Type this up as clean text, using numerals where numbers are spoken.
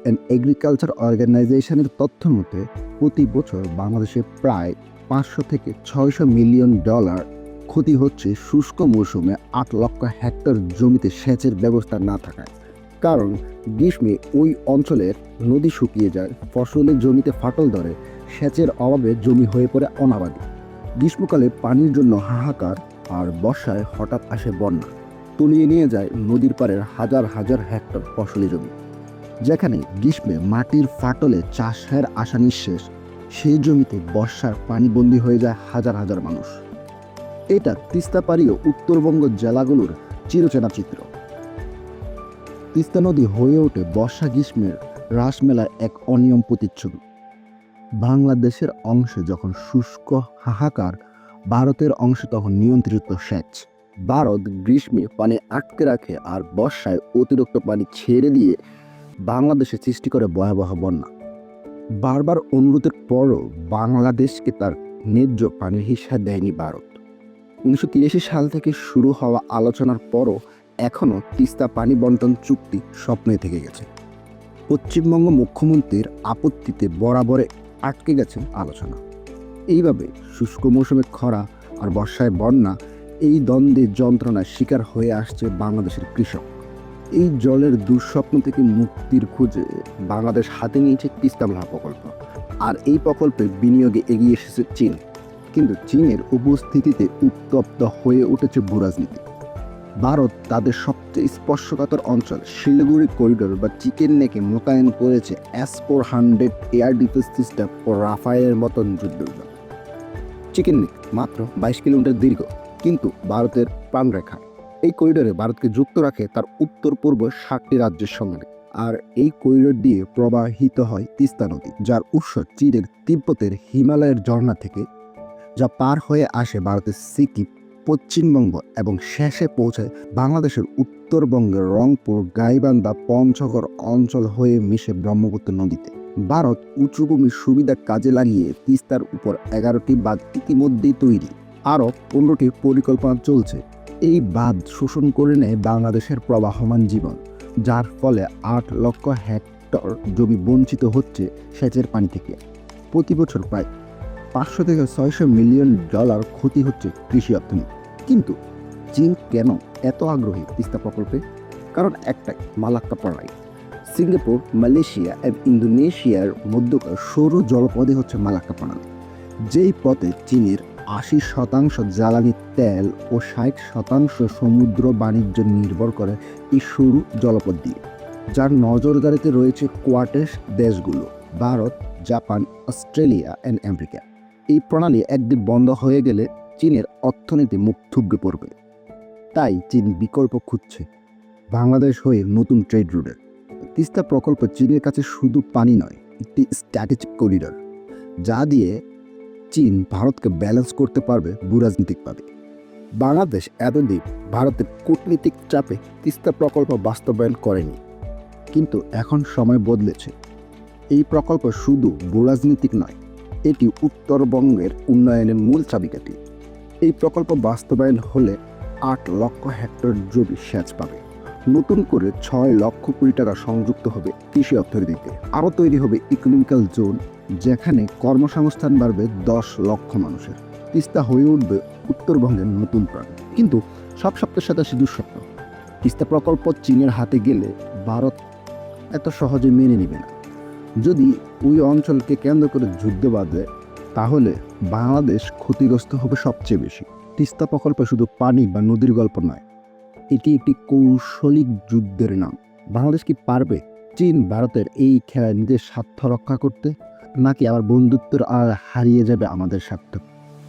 And agriculture অর্গানাইজেশনের তথ্য মতে প্রতি বছর বাংলাদেশে প্রায় 500 থেকে 600 মিলিয়ন ডলার ক্ষতি হচ্ছে শুষ্ক মৌসুমে 8 লক্ষ হেক্টর জমিতে সেচের ব্যবস্থা না থাকায়। কারণ গ্রীষ্মে ওই অঞ্চলের নদী শুকিয়ে যায়, ফসলের জমিতে ফাটল ধরে, সেচের অভাবে জমি হয়ে পড়ে অনাবাদি। গ্রীষ্মকালে পানির জন্য হাহাকার, আর বর্ষায় হঠাৎ আসে বন্যা, তলিয়ে নিয়ে যায় নদীর পাড়ের হাজার হাজার হেক্টর ফসলি জমি। যেখানে গ্রীষ্মে মাটির ফাটলে চাষের আশা নিঃশেষ, সেই জমিতে বর্ষার পানিবন্দী হয়ে যায় হাজার হাজার মানুষ। এটা তিস্তাপাড়ি ও উত্তরবঙ্গ জেলাগুলোর চিরচেনা চিত্র। তিস্তা নদী হয়ে ওঠে বর্ষা গ্রীষ্মের রাসমেলার এক অনিয়ম প্রতিচ্ছবি। বাংলাদেশের অংশে যখন শুষ্ক হাহাকার, ভারতের অংশে তখন নিয়ন্ত্রিত সেচ। ভারত গ্রীষ্মে পানি আটকে রাখে আর বর্ষায় অতিরিক্ত পানি ছেড়ে দিয়ে বাংলাদেশে সৃষ্টি করে ভয়াবহ বন্যা। বারবার অনুরোধের পরও বাংলাদেশকে তার ন্যায্য পানির হিস্সা দেয়নি ভারত। 1983 সাল থেকে শুরু হওয়া আলোচনার পরও এখনও তিস্তা পানি বন্টন চুক্তি স্বপ্নে থেকে গেছে। পশ্চিমবঙ্গ মুখ্যমন্ত্রীর আপত্তিতে বরাবরে আটকে গেছে আলোচনা। এইভাবে শুষ্ক মৌসুমে খরা আর বর্ষায় বন্যা, এই দ্বন্দ্বের যন্ত্রণার শিকার হয়ে আসছে বাংলাদেশের কৃষক। এই জলের দুঃস্বপ্ন থেকে মুক্তির খোঁজে বাংলাদেশ হাতে নিয়েছে তিস্তা মহাপ্রকল্প। আর এই প্রকল্পে বিনিয়োগে এগিয়ে এসেছে চীন। কিন্তু চীনের উপস্থিতিতে উত্তপ্ত হয়ে উঠেছে ভূরাজনীতি। ভারত তাদের সবচেয়ে স্পর্শকাতর অঞ্চল শিলিগুড়ি করিডোর বা চিকেন নেকে মোতায়েন করেছে S-400 এয়ার ডিফেন্স সিস্টেম ও রাফায়েলের মতন যুদ্ধবিমান। চিকেন নেক মাত্র 22 কিলোমিটার দীর্ঘ, কিন্তু ভারতের প্রাণরেখা। এই করিডোরে ভারতকে যুক্ত রাখে তার উত্তর পূর্ব 7টি রাজ্যের সঙ্গে। আর এই করিডোর দিয়ে প্রবাহিত হয় তিস্তা নদী, যার উৎস চীনের তিব্বতের হিমালয়ের ঝর্ণা থেকে, যা পার হয়ে আসে ভারতের সিকিম, পশ্চিমবঙ্গ এবং শেষে পৌঁছায় বাংলাদেশের উত্তরবঙ্গের রংপুর, গাইবান্ধা, পঞ্চগড় অঞ্চল হয়ে মিশে ব্রহ্মপুত্র নদীতে। ভারত উঁচুভূমির সুবিধা কাজে লাগিয়ে তিস্তার উপর 11টি বাঁধ ইতিমধ্যেই তৈরি, আরও 15টির পরিকল্পনা চলছে। এই বাঁধ শোষণ করে নেয় বাংলাদেশের প্রবাহমান জীবন, যার ফলে 8 লক্ষ হেক্টর জমি বঞ্চিত হচ্ছে সেচের পানি থেকে। প্রতি বছর প্রায় 500 থেকে 600 মিলিয়ন ডলার ক্ষতি হচ্ছে কৃষি অর্থনীতি। কিন্তু চীন কেন এত আগ্রহী তিস্তা প্রকল্পে? কারণ একটাই, মালাক্কা প্রণালী। সিঙ্গাপুর, মালয়েশিয়া এবং ইন্দোনেশিয়ার মধ্যকার সৌর জলপথে হচ্ছে মালাক্কা প্রণালী, যেই পথে চীনের 80% জ্বালানি তেল ও 60% সমুদ্র বাণিজ্য নির্ভর করে এই সরু জলপথ দিয়ে, যার নজরদারিতে রয়েছে কোয়ার্টের দেশগুলো ভারত, জাপান, অস্ট্রেলিয়া এবং আমেরিকা। এই প্রণালী একদিন বন্ধ হয়ে গেলে চীনের অর্থনীতি মুখ থুবড়ে পড়বে। তাই চীন বিকল্প খুঁজছে বাংলাদেশ হয়ে নতুন ট্রেড রুটের। তিস্তা প্রকল্প চীনের কাছে শুধু পানি নয়, একটি স্ট্র্যাটেজিক করিডোর, যা দিয়ে চীন ভারতকে ব্যালেন্স করতে পারবে ভূরাজনৈতিকভাবে। বাংলাদেশ এতদিন ভারতের কূটনীতিক চাপে তিস্তা প্রকল্প বাস্তবায়ন করেনি, কিন্তু এখন সময় বদলেছে। এই প্রকল্প শুধু ভূরাজনৈতিক নয়, এটি উত্তরবঙ্গের উন্নয়নের মূল চাবিকাঠি। এই প্রকল্প বাস্তবায়ন হলে 8 লক্ষ হেক্টর জমি সেচ পাবে, নতুন করে 6 লক্ষ কোটি টাকা সংযুক্ত হবে কৃষি অর্থনীতিতে, আরও তৈরি হবে ইকোনমিক্যাল জোন, যেখানে কর্মসংস্থান বাড়বে 10 লক্ষ মানুষের। তিস্তা হয়ে উঠবে উত্তরবঙ্গের নতুন প্রাণ। কিন্তু সব স্বপ্নের সাথে শুধু স্বপ্ন। তিস্তা প্রকল্প চীনের হাতে গেলে ভারত এত সহজে মেনে নেবে না। যদি ওই অঞ্চলকে কেন্দ্র করে যুদ্ধ বাঁধে, তাহলে বাংলাদেশ ক্ষতিগ্রস্ত হবে সবচেয়ে বেশি। তিস্তা প্রকল্প শুধু পানি বা নদীর গল্প নয়, এটি একটি কৌশলিক যুদ্ধের নাম। বাংলাদেশ কি পারবে চীন ভারতের এই খেলায় নিজের স্বার্থ রক্ষা করতে, নাকি আবার বন্ধুত্বের আর হারিয়ে যাবে আমাদের স্বার্থ?